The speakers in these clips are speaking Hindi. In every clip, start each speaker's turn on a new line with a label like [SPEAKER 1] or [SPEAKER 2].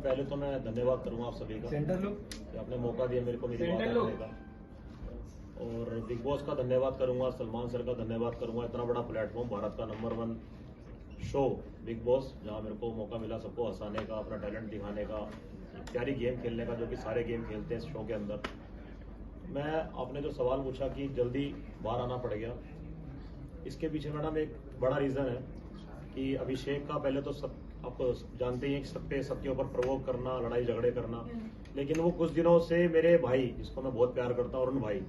[SPEAKER 1] पहले तो मैं धन्यवाद करूंगा आप सभी का कि आपने मौका दिया मेरे को मेरी बात करने का, और बिग बॉस का धन्यवाद करूंगा, सलमान सर का धन्यवाद करूंगा। इतना बड़ा प्लेटफॉर्म, भारत का नंबर 1 शो बिग बॉस, जहां मेरे को मौका मिला सबको हंसाने का, अपना टैलेंट दिखाने का, एक प्यारी गेम खेलने का, जो कि सारे गेम खेलते हैं इस शो के अंदर। मैं आपने जो सवाल पूछा कि जल्दी बाहर आना पड़ गया, इसके पीछे मैडम एक बड़ा रीज़न है कि अभिषेक का पहले तो सब आप जानते ही हैं कि सबके ऊपर प्रवोक करना, लड़ाई झगड़े करना, लेकिन वो कुछ दिनों से मेरे भाई, जिसको मैं बहुत प्यार करता हूँ, अरुण भाई,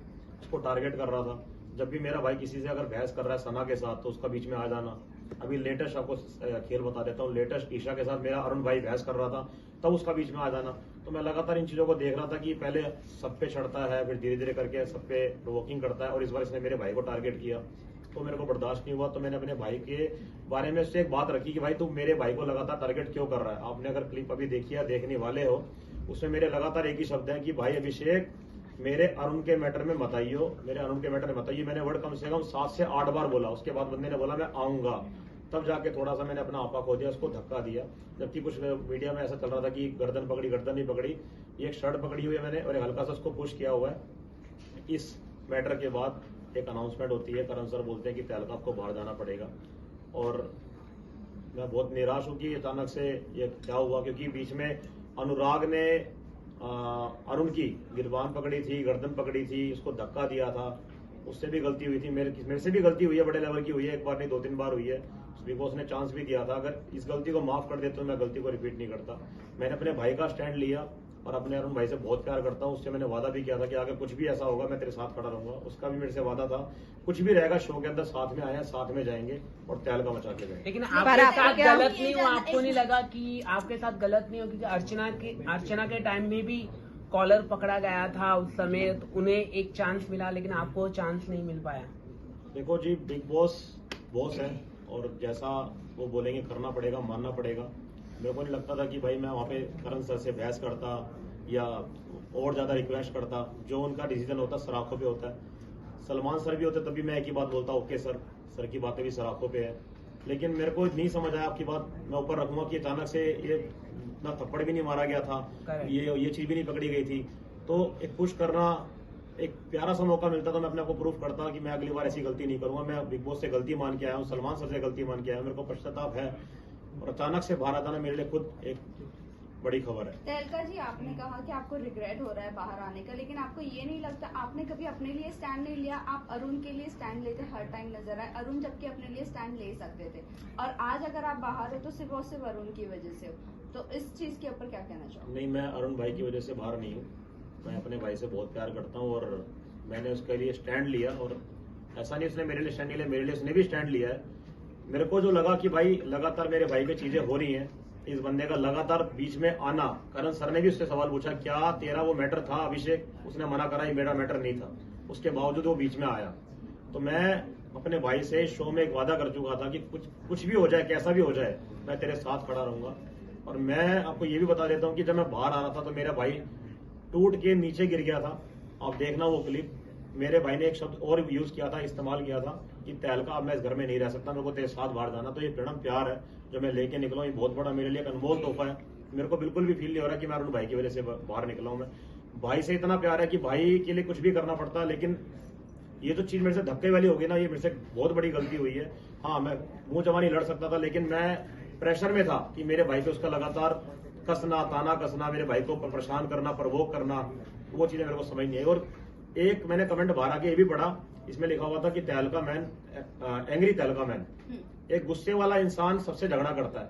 [SPEAKER 1] उसको टारगेट कर रहा था। जब भी मेरा भाई किसी से अगर बहस कर रहा है सना के साथ, तो उसका बीच में आ जाना। अभी लेटेस्ट आपको खेल बता देता हूँ, लेटेस्ट ईशा के साथ मेरा अरुण भाई बहस कर रहा था, तब उसका बीच में आ जाना। तो मैं लगातार इन चीज़ों को देख रहा था कि पहले सब पे चढ़ता है, फिर धीरे धीरे करके सब पे प्रोवोकिंग करता है, और इस बार इसने मेरे भाई को टारगेट किया, तो मेरे को बर्दाश्त नहीं हुआ। तो मैंने अपने भाई के बारे में उससे एक बात रखी कि भाई तू मेरे भाई को लगातार टारगेट क्यों कर रहा है। आपने अगर क्लिप अभी देखी है, देखने वाले हो, उसमें मेरे लगातार एक ही शब्द है कि भाई अभिषेक, मेरे अरुण के मैटर में मत आइयो, मेरे अरुण के मैटर में मत आइयो। मैंने वर्ड कम से कम 7 से 8 बार बोला। उसके बाद बंदे ने बोला मैं आऊंगा, तब जाके थोड़ा सा मैंने अपना आपा खो दिया, उसको धक्का दिया। जबकि कुछ मीडिया में ऐसा चल रहा था कि गर्दन पकड़ी, गर्दन नहीं पकड़ी, एक शर्ट पकड़ी हुई है मैंने, और एक हल्का सा उसको पुश किया हुआ है। इस मैटर के बाद एक अनाउंसमेंट होती है, करण सर बोलते हैं कि तहलका आपको बाहर जाना पड़ेगा, और मैं बहुत निराश हूँ कि अचानक से ये क्या हुआ, क्योंकि बीच में अनुराग ने अरुण की गिरबान पकड़ी थी, गर्दन पकड़ी थी, उसको धक्का दिया था, उससे भी गलती हुई थी, मेरे से भी गलती हुई है, बड़े लेवल की हुई है, एक बार नहीं 2-3 बार हुई है। बिग बॉस ने चांस भी दिया था, अगर इस गलती को माफ कर देते तो मैं गलती को रिपीट नहीं करता। मैंने अपने भाई का स्टैंड लिया, और अपने अरुण भाई से बहुत प्यार करता हूँ, उससे मैंने वादा भी किया था कि अगर कुछ भी ऐसा होगा मैं तेरे साथ खड़ा रहूंगा। उसका भी मेरे से वादा था, कुछ भी रहेगा शो के अंदर साथ में आया, साथ में जाएंगे और तहलका मचा के जाएंगे।
[SPEAKER 2] लेकिन आपके साथ गलत नहीं हुआ? आपको नहीं लगा कि आपके साथ गलत नहीं हो? क्योंकि अर्चना के टाइम में भी कॉलर पकड़ा गया था उस समय, तो उन्हें एक चांस मिला, लेकिन आपको चांस नहीं मिल पाया।
[SPEAKER 1] देखो जी, बिग बॉस बॉस है, और जैसा वो बोलेंगे करना पड़ेगा, मानना पड़ेगा। मेरे को नहीं लगता था कि भाई मैं वहाँ पे करण सर से बहस करता या और ज़्यादा रिक्वेस्ट करता। जो उनका डिसीजन होता सराखों पे होता है। सलमान सर भी होते तभी मैं एक ही बात बोलता, ओके सर की बातें भी सराखों पे है। लेकिन मेरे को नहीं समझ आया, आपकी बात मैं ऊपर रखूंगा, कि अचानक से ये इतना थप्पड़ भी नहीं मारा गया था, ये चीज़ भी नहीं पकड़ी गई थी। तो एक पुश करना, एक प्यारा सा मौका मिलता तो मैं अपने आप को प्रूफ करता कि मैं अगली बार ऐसी गलती नहीं करूंगा। मैं बिग बॉस से गलती मान के आया हूँ, सलमान सर से गलती मान के आया हूँ, मेरे को पश्चाताप है, और अचानक से बाहर आना मेरे लिए खुद एक बड़ी खबर है।
[SPEAKER 3] तहलका जी, आपने कहा कि आपको रिग्रेट हो रहा है बाहर आने का, लेकिन आपको ये नहीं लगता आपने कभी अपने लिए स्टैंड नहीं लिया? आप अरुण के लिए स्टैंड लेते हर टाइम नजर आए, अरुण जबकि अपने लिए स्टैंड ले सकते थे, और आज अगर आप बाहर हो तो सिर्फ और सिर्फ अरुण की वजह से हो। तो इस चीज के ऊपर क्या कहना चाहोगे?
[SPEAKER 1] नहीं, मैं अरुण भाई की वजह से बाहर नहीं हूँ। मैं अपने भाई से बहुत प्यार करता हूँ, और मैंने उसके लिए स्टैंड लिया, और ऐसा नहीं उसने मेरे लिए स्टैंड नहीं लिया, मेरे लिए उसने भी स्टैंड लिया है। मेरे को जो लगा कि भाई लगातार मेरे भाई पे चीजें हो रही हैं, इस बंदे का लगातार बीच में आना, करण सर ने भी उससे सवाल पूछा क्या तेरा वो मैटर था अभिषेक, उसने मना करा ये मेरा मैटर नहीं था, उसके बावजूद वो बीच में आया। तो मैं अपने भाई से शो में एक वादा कर चुका था कि कुछ भी हो जाए, कैसा भी हो जाए, मैं तेरे साथ खड़ा रहूंगा। और मैं आपको ये भी बता देता हूँ कि जब मैं बाहर आ रहा था तो मेरा भाई टूट के नीचे गिर गया था। आप देखना वो क्लिप, मेरे भाई ने एक शब्द और यूज किया था, इस्तेमाल किया था कि तहलका अब मैं इस घर में नहीं रह सकता, मेरे को तेरे साथ बाहर जाना। तो ये प्यार है जो मैं लेके निकला हूँ, ये बहुत बड़ा मेरे लिए एक अनमोल तोहफा है। मेरे को बिल्कुल भी फील नहीं हो रहा कि मैं अरुण भाई की वजह से बाहर निकला हूँ। मैं भाई से इतना प्यार है कि भाई के लिए कुछ भी करना पड़ता है। लेकिन ये जो चीज मेरे से धक्के वाली होगी ना, ये मेरे से बहुत बड़ी गलती हुई है। हाँ, मैं मुंह जमा नहीं लड़ सकता था, लेकिन मैं प्रेशर में था कि मेरे भाई पे उसका लगातार कसना, ताना कसना, मेरे भाई को परेशान करना, प्रवोक करना, वो चीजें मेरे को समझ नहीं आई। और एक मैंने कमेंट बाहर आके ये भी पढ़ा, इसमें लिखा हुआ था कि तहलका मैन, एंग्री तहलका मैन, एक गुस्से वाला इंसान सबसे झगड़ा करता है,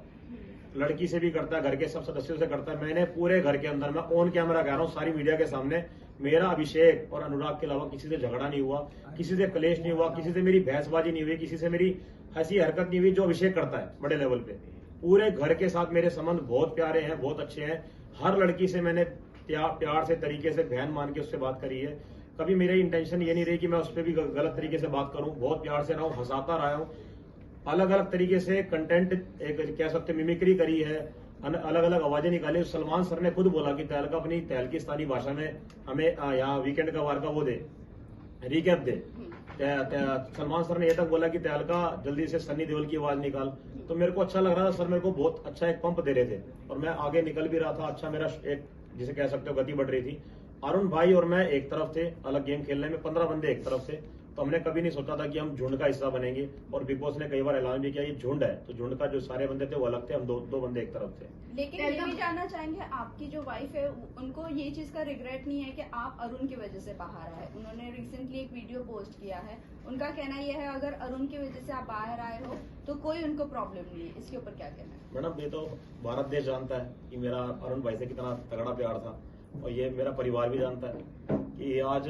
[SPEAKER 1] लड़की से भी करता है, घर के सब सदस्यों से करता है। मैंने पूरे घर के अंदर, मैं ऑन कैमरा कह रहा हूँ, सारी मीडिया के सामने, मेरा अभिषेक और अनुराग के अलावा किसी से झगड़ा नहीं हुआ, किसी से क्लेश नहीं हुआ, किसी से मेरी बहसबाजी नहीं हुई, किसी से मेरी हंसी हरकत नहीं हुई, जो अभिषेक करता है बड़े लेवल पे। पूरे घर के साथ मेरे संबंध बहुत प्यारे हैं, बहुत अच्छे हैं। हर लड़की से मैंने प्यार से, तरीके से बहन मान के उससे बात करी है। कभी मेरी इंटेंशन ये नहीं रही कि मैं उस पर भी गलत तरीके से बात करूं। बहुत प्यार से रहा हूं, हंसाता रहा हूं, अलग अलग तरीके से कंटेंट एक कह सकते मिमिक्री करी है, अलग अलग आवाजें निकाली। सलमान सर ने खुद बोला कि तहलका अपनी तहलकिस्तानी भाषा में हमें यहाँ वीकेंड का वार का वो दे, रिकैप दे। सलमान सर ने यह तक बोला कि तहलका जल्दी से सन्नी देओल की आवाज निकाल। तो मेरे को अच्छा लग रहा था। सर मेरे को बहुत अच्छा एक पंप दे रहे थे और मैं आगे निकल भी रहा था। अच्छा मेरा एक जिसे कह सकते हो गति बढ़ रही थी। अरुण भाई और मैं एक तरफ थे अलग गेम खेलने में, 15 बंदे एक तरफ थे। तो हमने कभी नहीं सोचा था कि हम झुंड का हिस्सा बनेंगे। और बिग बॉस ने कई बार ऐलान भी किया ये झुंड है, तो झुंड का जो सारे बंदे थे वो अलग थे, हम दो बंदे एक तरफ थे।
[SPEAKER 3] लेकिन ये भी जानना चाहेंगे, आपकी जो वाइफ है उनको ये चीज का रिग्रेट नहीं है कि आप अरुण की वजह से बाहर आए? उन्होंने रिसेंटली एक वीडियो पोस्ट किया है, उनका कहना यह है अगर अरुण की वजह से आप बाहर आए हो तो कोई उनको प्रॉब्लम नहीं है। इसके ऊपर क्या कहना है?
[SPEAKER 1] मैडम ये तो भारत देश जानता है कि मेरा अरुण भाई से कितना तगड़ा प्यार था, और ये मेरा परिवार भी जानता है कि आज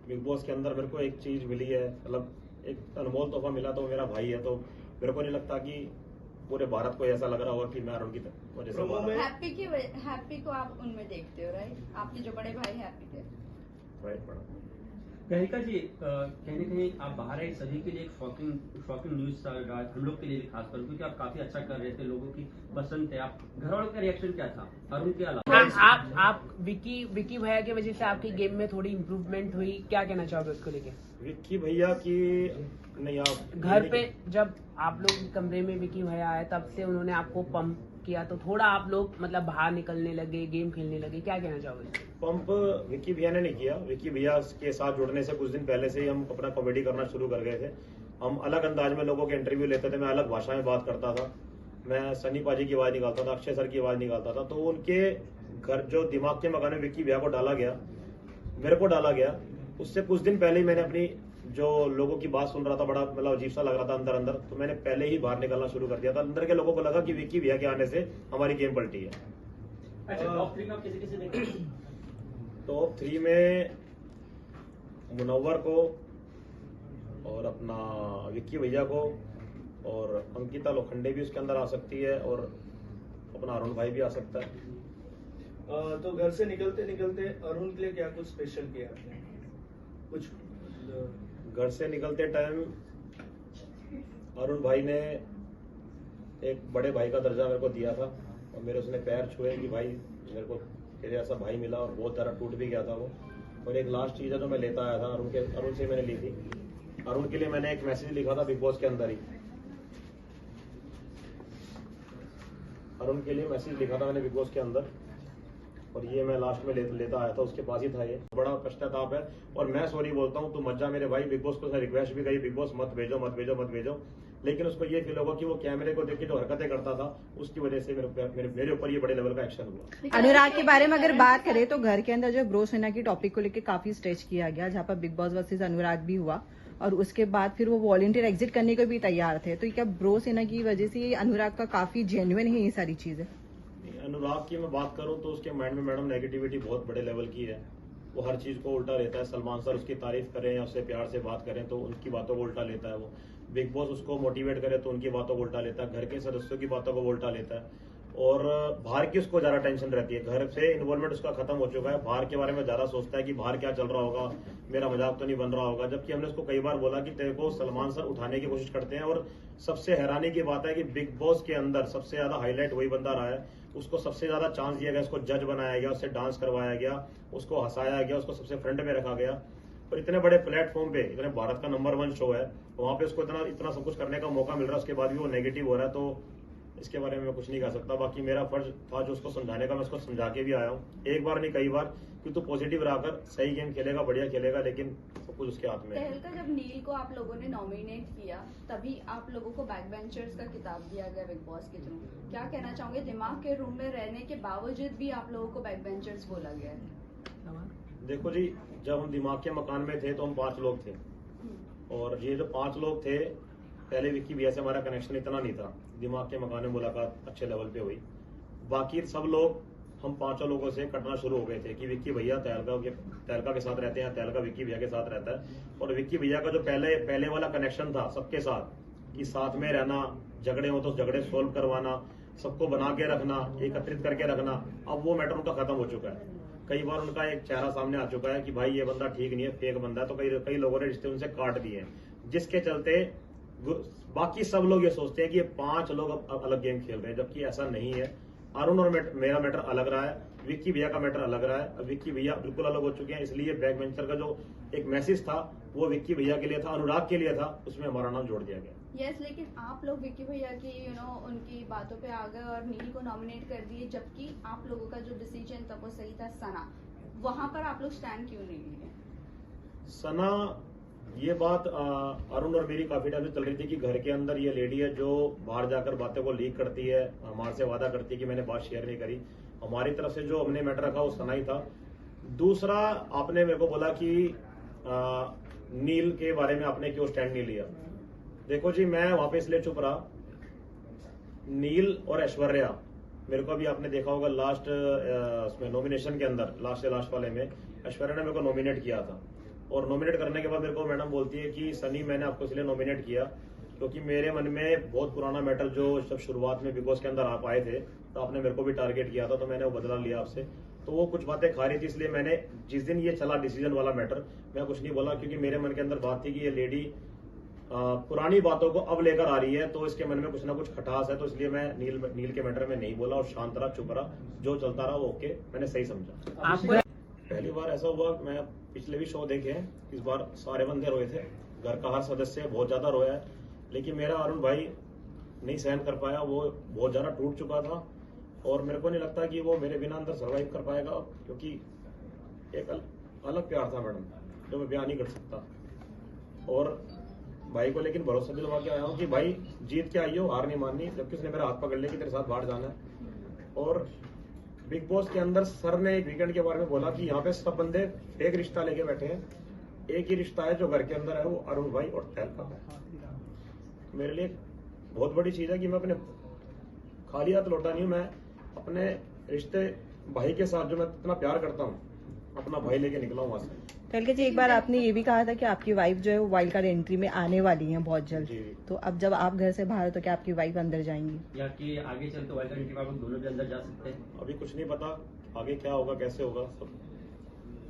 [SPEAKER 1] बिग बॉस के अंदर मेरे को एक चीज मिली है, मतलब एक अनमोल तोहफा मिला, तो मेरा भाई है। तो मेरे को नहीं लगता कि पूरे भारत को ऐसा लग रहा होगा कि मैं अरुण की वजह से बाहर आया।
[SPEAKER 3] हैप्पी को आप उनमें देखते हो, राइट? आपके जो बड़े भाई हैप्पी थे,
[SPEAKER 1] राइट मैडम।
[SPEAKER 4] कनिका जी, कहीं न कहीं आप बाहर आए, सभी के लिए एक शॉकिंग न्यूज था, हम लोग के लिए खासकर, क्योंकि आप काफी अच्छा कर रहे थे, लोगों की पसंद थे। आप घर वालों का रिएक्शन क्या था अरुण के अलावा?
[SPEAKER 2] आप विकी भैया की वजह से आपकी गेम में थोड़ी इम्प्रूवमेंट हुई, क्या कहना चाहोगे उसको लेके?
[SPEAKER 1] विक्की भैया की नहीं, आप
[SPEAKER 2] घर पे जब आप लोग कमरे में विकी भैया आए तब से उन्होंने आपको पंप किया, तो थोड़ा आप लोग मतलब बाहर निकलने लगे, गेम खेलने लगे, क्या कहना चाहोगे?
[SPEAKER 1] पंप विक्की भैया ने नहीं किया। विक्की भैया के साथ जुड़ने से कुछ दिन पहले से ही हम अपना कॉमेडी करना शुरू कर गए थे। हम अलग अंदाज में लोगों के इंटरव्यू लेते थे, मैं अलग भाषा में बात करता था, मैं सनी पाजी की आवाज निकालता था, अक्षय सर की आवाज निकालता था। तो उनके घर जो दिमाग के मकान में विक्की भैया को डाला गया, मेरे को डाला गया, उससे कुछ दिन पहले ही मैंने अपनी जो लोगों की बात सुन रहा था, बड़ा मतलब अजीब सा लग रहा था अंदर अंदर, तो मैंने पहले ही बाहर निकलना शुरू कर दिया था। अंदर के लोगों को लगा कि विक्की भैया के आने से हमारी गेम पलटी है।
[SPEAKER 4] अच्छा, टॉप 3 में आप किसे देखते हैं?
[SPEAKER 1] टॉप 3 में मुनव्वर को और अपना विक्की भैया को, और अंकिता लोखंडे भी उसके अंदर आ सकती है, और अपना अरुण भाई भी आ सकता है।
[SPEAKER 5] तो घर से निकलते निकलते अरुण के लिए क्या कुछ स्पेशल किया आपने? कुछ
[SPEAKER 1] घर से निकलते टाइम अरुण भाई ने एक बड़े भाई का दर्जा मेरे को दिया था, और मेरे उसने पैर छुए कि भाई मेरे को तेरे ऐसा भाई मिला, और बहुत ज़्यादा टूट भी गया था वो। और एक लास्ट चीज़ है जो मैं लेता आया था अरुण से मैंने ली थी। अरुण के लिए मैंने एक मैसेज लिखा था बिग बॉस के अंदर ही, अरुण के लिए मैसेज लिखा था मैंने बिग बॉस के अंदर, और ये मैं लास्ट में लेता आया था, उसके पास ही था। ये बड़ा पश्चाताप है, और मैं सॉरी बोलता हूँ, तू मत जा मेरे भाई। बिग बॉस को रिक्वेस्ट भी करी, बिग बॉस मत भेजो मत भेजो मत भेजो, लेकिन उसको ये फील होगा कि वो कैमरे को देख के जो हरकतें करता था उसकी वजह से मेरे ऊपर ये बड़े लेवल का एक्शन हुआ।
[SPEAKER 6] अनुराग के बारे में अगर बात करें तो घर के अंदर जो ब्रो सेना की टॉपिक को लेकर काफी स्ट्रेच किया गया, जहाँ पर बिग बॉस वर्सेस अनुराग भी हुआ, और उसके बाद फिर वो वॉलंटियर एग्जिट करने को भी तैयार थे। तो क्या ब्रो सेना की वजह से अनुराग का काफी जेन्युइन है ये सारी चीजें?
[SPEAKER 1] अनुराग की मैं बात करूं तो उसके माइंड में मैडम नेगेटिविटी बहुत बड़े लेवल की है। वो हर चीज को उल्टा लेता है। सलमान सर उसकी तारीफ करें या उससे प्यार से बात करें तो उनकी बातों को उल्टा लेता है वो। बिग बॉस उसको मोटिवेट करे तो उनकी बातों को उल्टा लेता है। घर के सदस्यों की बातों को उल्टा लेता है, और बाहर की उसको ज्यादा टेंशन रहती है। घर से इन्वॉल्वमेंट उसका खत्म हो चुका है, बाहर के बारे में ज्यादा सोचता है कि बाहर क्या चल रहा होगा, मेरा मजाक तो नहीं बन रहा होगा। जबकि हमने उसको कई बार बोला कि तेरे को सलमान सर उठाने की कोशिश करते हैं, और सबसे हैरानी की बात है कि बिग बॉस के अंदर सबसे ज्यादा हाईलाइट वही बंदा रहा है। उसको सबसे ज्यादा चांस दिया गया, उसको जज बनाया गया, उससे डांस करवाया गया, उसको हंसाया गया, उसको सबसे फ्रंट में रखा गया। और इतने बड़े प्लेटफॉर्म पे, इतने भारत का नंबर 1 शो है, वहां पे उसको इतना सब कुछ करने का मौका मिल रहा है, उसके बाद भी वो नेगेटिव हो रहा है। तो इसके बारे में मैं कुछ नहीं कह सकता। बाकी मेरा फर्ज था जो उसको समझाने का, मैं उसको समझा के भी आया हूँ, एक बार नहीं कई बार, कि तू पॉजिटिव रहकर सही गेम खेलेगा, बढ़िया खेलेगा, लेकिन सब कुछ उसके हाथ में है।
[SPEAKER 3] तहलका, जब नील को आप लोगों ने नॉमिनेट किया तभी आप लोगों को बैक बेंचर्स का खिताब दिया गया बिग बॉस के थ्रू। क्या कहना चाहोगे, दिमाग के रूम में रहने के बावजूद भी आप लोगों को बैक बेंचर्स बोला गया है?
[SPEAKER 1] देखो जी, जब हम दिमाग के मकान में थे तो हम 5 लोग थे, और ये जो 5 लोग थे, पहले विक्की भैया से हमारा कनेक्शन इतना नहीं था। दिमाग के मकान में मुलाकात अच्छे लेवल पे हुई। बाकी सब लोग हम 5 लोगों से कटना शुरू हो गए थे कि विक्की भैया तहलका के साथ रहते हैं, तहलका विक्की भैया के साथ रहता है। और विक्की भैया का जो पहले वाला कनेक्शन था सबके साथ, कि साथ में रहना, झगड़े हो तो झगड़े सोल्व करवाना, सबको बना के रखना, एकत्रित करके रखना, अब वो मैटर उनका खत्म हो चुका है। कई बार उनका एक चेहरा सामने आ चुका है कि भाई ये बंदा ठीक नहीं है, फेक बंदा है। तो कई लोगों ने रिश्ते उनसे काट दिए, जिसके चलते बाकी सब लोग ये सोचते हैं कि ये 5 लोग अब अलग गेम खेल रहे हैं, जबकि ऐसा नहीं है। अरुण और मेरा मैटर अलग रहा है, विक्की भैया का मैटर अलग रहा है। विक्की भैया बिल्कुल अलग हो चुके हैं, इसलिए बैक बेंचर का जो एक मैसेज था वो विक्की भैया के लिए था, अनुराग के लिए था, उसमें हमारा नाम जोड़ दिया गया।
[SPEAKER 3] यस लेकिन आप लोग विक्की भैया की उनकी बातों पे आ गए और नील को नॉमिनेट कर दिए, जबकि आप लोगों का जो डिसीजन था वो सही था सना, वहां पर आप लोग स्टैंड क्यों नहीं लिए?
[SPEAKER 1] सना, ये बात अरुण और मेरी काफी टाइम से चल रही थी कि घर के अंदर ये लेडी है जो बाहर जाकर बातें को लीक करती है, हमारे से वादा करती है कि मैंने बात शेयर नहीं करी। हमारी तरफ से जो हमने मैटर रखा वो सना ही था। दूसरा, आपने मेरे को बोला कि नील के बारे में आपने क्यों स्टैंड नहीं लिया। देखो जी, मैं वहां पे इसलिए चुप रहा, नील और ऐश्वर्या, मेरे को अभी आपने देखा होगा लास्ट उसमें नॉमिनेशन के अंदर लास्ट से लास्ट वाले में ऐश्वर्या ने मेरे को नॉमिनेट किया था, और नॉमिनेट करने के बाद मेरे को मैडम बोलती है कि सनी मैंने आपको इसलिए नॉमिनेट किया क्योंकि मेरे मन में बहुत पुराना मैटर जो जब शुरुआत में बिग बॉस के अंदर आप आए थे तो आपने मेरे को भी टारगेट किया था, तो मैंने वो बदला लिया आपसे। तो वो कुछ बातें खा रही थी, इसलिए मैंने जिस दिन ये चला डिसीजन वाला मैटर, मैं कुछ नहीं बोला क्योंकि मेरे मन के अंदर बात थी कि ये लेडी पुरानी बातों को अब लेकर आ रही है, तो इसके मन में कुछ ना कुछ खटास है, तो इसलिए मैं नील के मैटर में नहीं बोला और शांत रहा, चुप रहा, जो चलता रहा वो ओके, मैंने सही समझा।
[SPEAKER 2] आपको
[SPEAKER 1] पहली बार ऐसा हुआ, मैं पिछले भी शो देखे हैं, इस बार सारे बंदे रोए थे, घर का हर सदस्य बहुत ज्यादा रोया है, लेकिन मेरा अरुण भाई नहीं सहन कर पाया, वो बहुत ज्यादा टूट चुका था और मेरे को नहीं लगता कि वो मेरे बिना अंदर सर्वाइव कर पाएगा, क्योंकि एक अलग प्यार था मैडम जो मैं बयान नहीं कर सकता। और भाई को लेकिन भरोसा दिलवा के आया हूँ कि भाई जीत के आई हो, हार नहीं माननी, जबकि उसने मेरा हाथ पकड़ लिया कि तेरे साथ बाहर जाना है। और बिग बॉस के अंदर सर ने एक वीकेंड के बारे में बोला कि यहाँ पे सब बंदे एक रिश्ता लेके बैठे हैं, एक ही रिश्ता है जो घर के अंदर है, वो अरुण भाई और टहल का है। मेरे लिए बहुत बड़ी चीज है कि मैं अपने खाली हाथ लौटा नहीं हूं, मैं अपने रिश्ते भाई के साथ जो मैं इतना प्यार करता हूँ, अपना भाई लेके निकला हूँ वहां से।
[SPEAKER 6] तलके जी, एक बार आपने ये भी कहा था कि आपकी वाइफ जो है वो वाइल्ड कार्ड एंट्री में आने वाली है बहुत जल्द,
[SPEAKER 1] जी।
[SPEAKER 6] तो अब जब आप घर से बाहर हो तो क्या आपकी वाइफ अंदर जाएंगी?
[SPEAKER 4] या कि आगे चलते वाइल्ड कार्ड एंट्री में आप लोग दोनों भी अंदर जा सकते हैं?
[SPEAKER 1] अभी कुछ नहीं पता आगे क्या होगा, कैसे होगा, सब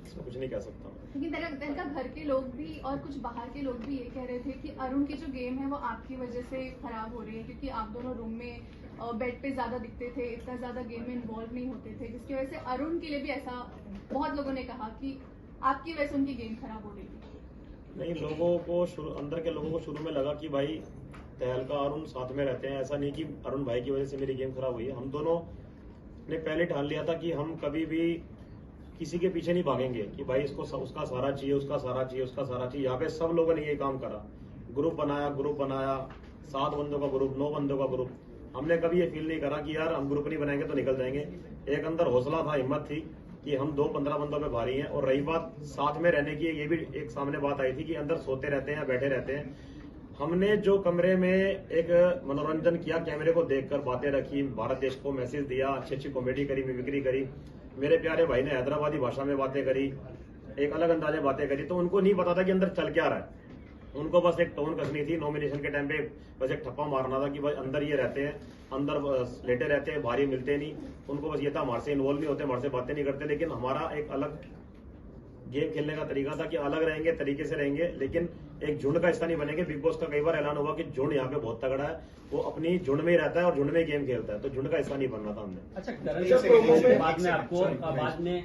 [SPEAKER 1] इसमें कुछ नहीं कह सकता।
[SPEAKER 7] लेकिन तनका घर के लोग भी और कुछ बाहर के लोग भी ये कह रहे थे कि अरुण की जो गेम है वो आपकी वजह से खराब हो रही है, क्योंकि आप दोनों रूम में बेड पे ज्यादा दिखते थे, इतना ज्यादा गेम में इन्वॉल्व नहीं होते थे, जिसकी वजह से अरुण के लिए भी ऐसा बहुत लोगों ने कहा कि आपकी वजह से उनकी गेम खराब हो रही थी।
[SPEAKER 1] नहीं, लोगों को अंदर के लोगों को शुरू में लगा कि भाई टहल का अरुण साथ में रहते हैं, ऐसा नहीं कि अरुण भाई की वजह से मेरी गेम खराब हुई है। हम दोनों ने पहले ठान लिया था कि हम कभी भी किसी के पीछे नहीं भागेंगे कि भाई इसको उसका सहारा चाहिए, उसका सहारा चाहिए, उसका सहारा चाहिए। यहाँ पे सब लोगों ने ये काम करा, ग्रुप बनाया 7 बंदों का ग्रुप, 9 बंदों का ग्रुप। हमने कभी ये फील नहीं करा कि यार हम ग्रुप नहीं बनाएंगे तो निकल जाएंगे। एक अंदर हौसला था, हिम्मत थी कि हम 2-15 बंदों पे भारी हैं। और रही बात साथ में रहने की, ये भी एक सामने बात आई थी कि अंदर सोते रहते हैं, बैठे रहते हैं। हमने जो कमरे में एक मनोरंजन किया, कैमरे को देखकर बातें रखी, भारत देश को मैसेज दिया, अच्छी कॉमेडी करी, मिमिक्री करी, मेरे प्यारे भाई ने हैदराबादी भाषा में बातें करी, एक अलग अंदाजे बातें करी, तो उनको नहीं पता था कि अंदर चल क्या रहा है। उनको बस एक टोन कसनी थी, नॉमिनेशन के टाइम पे बस एक ठप्पा मारना था कि भाई अंदर ये रहते हैं, अंदर लेटे रहते हैं, बाहर मिलते नहीं। उनको बस ये था हमारे से इन्वॉल्व नहीं होते, हमारे से बातें नहीं करते। लेकिन हमारा एक अलग गेम खेलने का तरीका था कि अलग रहेंगे, तरीके से रहेंगे, लेकिन एक झुंड का हिस्सा नहीं बनेंगे। बिग बॉस का कई बार ऐलान हुआ कि झुंड यहाँ पे बहुत तगड़ा है, वो अपनी झुंड में ही रहता है और झुंड में गेम खेलता है, तो झुंड का हिस्सा नहीं बनना था हमने।
[SPEAKER 4] अच्छा,
[SPEAKER 5] बाद
[SPEAKER 4] में आपको बाद में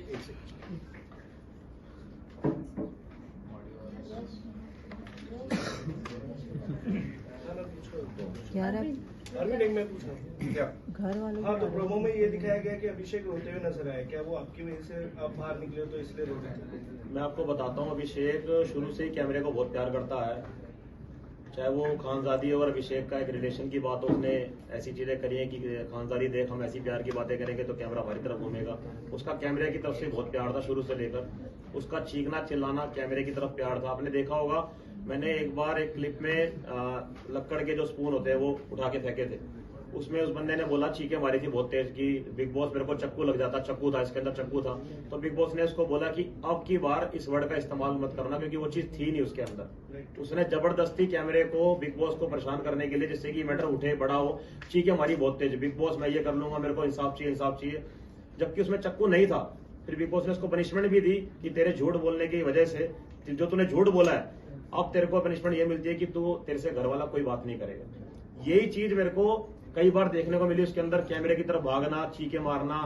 [SPEAKER 6] यार
[SPEAKER 5] अरविंद, एक मैं पूछ रहा हूँ क्या
[SPEAKER 6] घर वालों
[SPEAKER 5] हाँ, तो प्रोमो में ये दिखाया गया कि अभिषेक रोते हुए नजर आए, क्या वो आपकी वजह से आप बाहर निकले हो तो इसलिए रो रहे थे?
[SPEAKER 1] मैं आपको बताता हूँ, अभिषेक शुरू से ही कैमरे को बहुत प्यार करता है। चाहे वो खानजादी और अभिषेक का एक रिलेशन की बात हो, उसने ऐसी चीजें करी है कि खानजादी देख हम ऐसी प्यार की बातें करेंगे तो कैमरा हमारी तरफ घूमेगा। उसका कैमरे की तरफ से बहुत प्यार था शुरू से लेकर, उसका चीखना चिल्लाना कैमरे की तरफ प्यार था। आपने देखा होगा, मैंने एक बार एक क्लिप में लक्कड़ के जो स्पून होते हैं वो उठा के फेंके थे, उसमें उस बंदे ने बोला, चीखें मारी थी बहुत तेज कि बिग बॉस मेरे को चक्कू लग जाता, चक्कू था इसके अंदर, चक्कू था। तो बिग बॉस ने उसको बोला कि अब की बार इस वर्ड का इस्तेमाल मत करना, क्योंकि वो चीज थी नहीं उसके अंदर। उसने जबरदस्ती कैमरे को, बिग बॉस को परेशान करने के लिए, जिससे कि मैटर उठे बड़ा हो, चीखें मारी बहुत तेज, बिग बॉस मैं ये कर लूंगा, मेरे को इंसाफ चाहिए, इंसाफ चाहिए, जबकि उसमें चक्कू नहीं था। फिर बिग बॉस ने उसको पनिशमेंट भी दी कि तेरे झूठ बोलने की वजह से, जो तूने झूठ बोला है, अब तेरे को पनिशमेंट ये मिलती है कि तू, तेरे से घर वाला कोई बात नहीं करेगा। यही चीज मेरे को कई बार देखने को मिली उसके अंदर, कैमरे की तरफ भागना, चीखे मारना,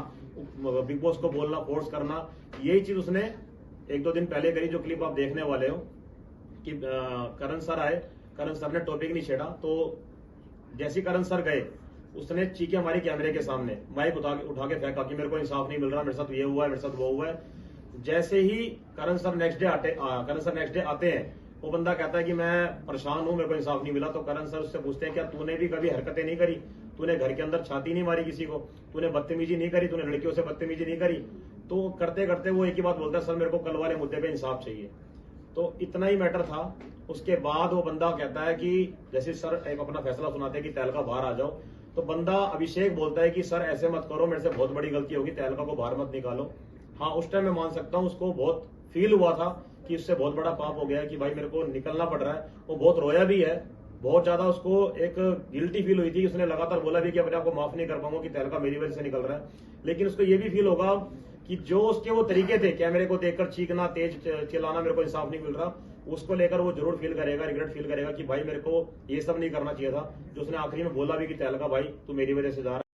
[SPEAKER 1] बिग बॉस को बोलना, फोर्स करना। यही चीज उसने 1-2 दिन पहले करी, जो क्लिप आप देखने वाले हो कि करण सर आए, करण सर ने टॉपिक नहीं छेड़ा, तो जैसे करण सर गए उसने चीखें हमारी कैमरे के सामने, माइक उठा के फेंका कि मेरे को इंसाफ नहीं मिल रहा, मेरे साथ ये हुआ है, मेरे साथ वो हुआ है। जैसे ही करण सर नेक्स्ट डे आते हैं, वो बंदा कहता है कि मैं परेशान हूं, मेरे को इंसाफ नहीं मिला। तो करण सर उससे पूछते हैं क्या तूने भी कभी हरकतें नहीं करी, तूने घर के अंदर छाती नहीं मारी किसी को, तूने बदतमीजी नहीं करी, तूने लड़कियों से बदतमीजी नहीं करी। तो करते करते वो एक ही बात बोलता है, सर मेरे को कल वाले मुद्दे पे इंसाफ चाहिए। तो इतना ही मैटर था। उसके बाद वो बंदा कहता है कि जैसे सर एक अपना फैसला सुनाते हैं कि तहलका बाहर आ जाओ, तो बंदा अभिषेक बोलता है कि सर ऐसे मत करो, मेरे से बहुत बड़ी गलती होगी, तहलका को बाहर मत निकालो। हाँ, उस टाइम मैं मान सकता हूँ, उसको बहुत फील हुआ था कि उससे बहुत बड़ा पाप हो गया है कि भाई मेरे को निकलना पड़ रहा है। वो बहुत रोया भी है, बहुत ज्यादा उसको एक गिल्टी फील हुई थी। उसने लगातार बोला भी कि अपने आप को माफ नहीं कर पाऊंगा कि तहलका मेरी वजह से निकल रहा है। लेकिन उसको ये भी फील होगा कि जो उसके वो तरीके थे कैमरे को देखकर चीखना, तेज चिल्लाना, मेरे को इंसाफ नहीं मिल रहा, उसको लेकर वो जरूर फील करेगा, रिग्रेट फील करेगा कि भाई मेरे को ये सब नहीं करना चाहिए था। जो उसने आखिरी में बोला भी कि तहलका भाई तू मेरी वजह से जा रहा है।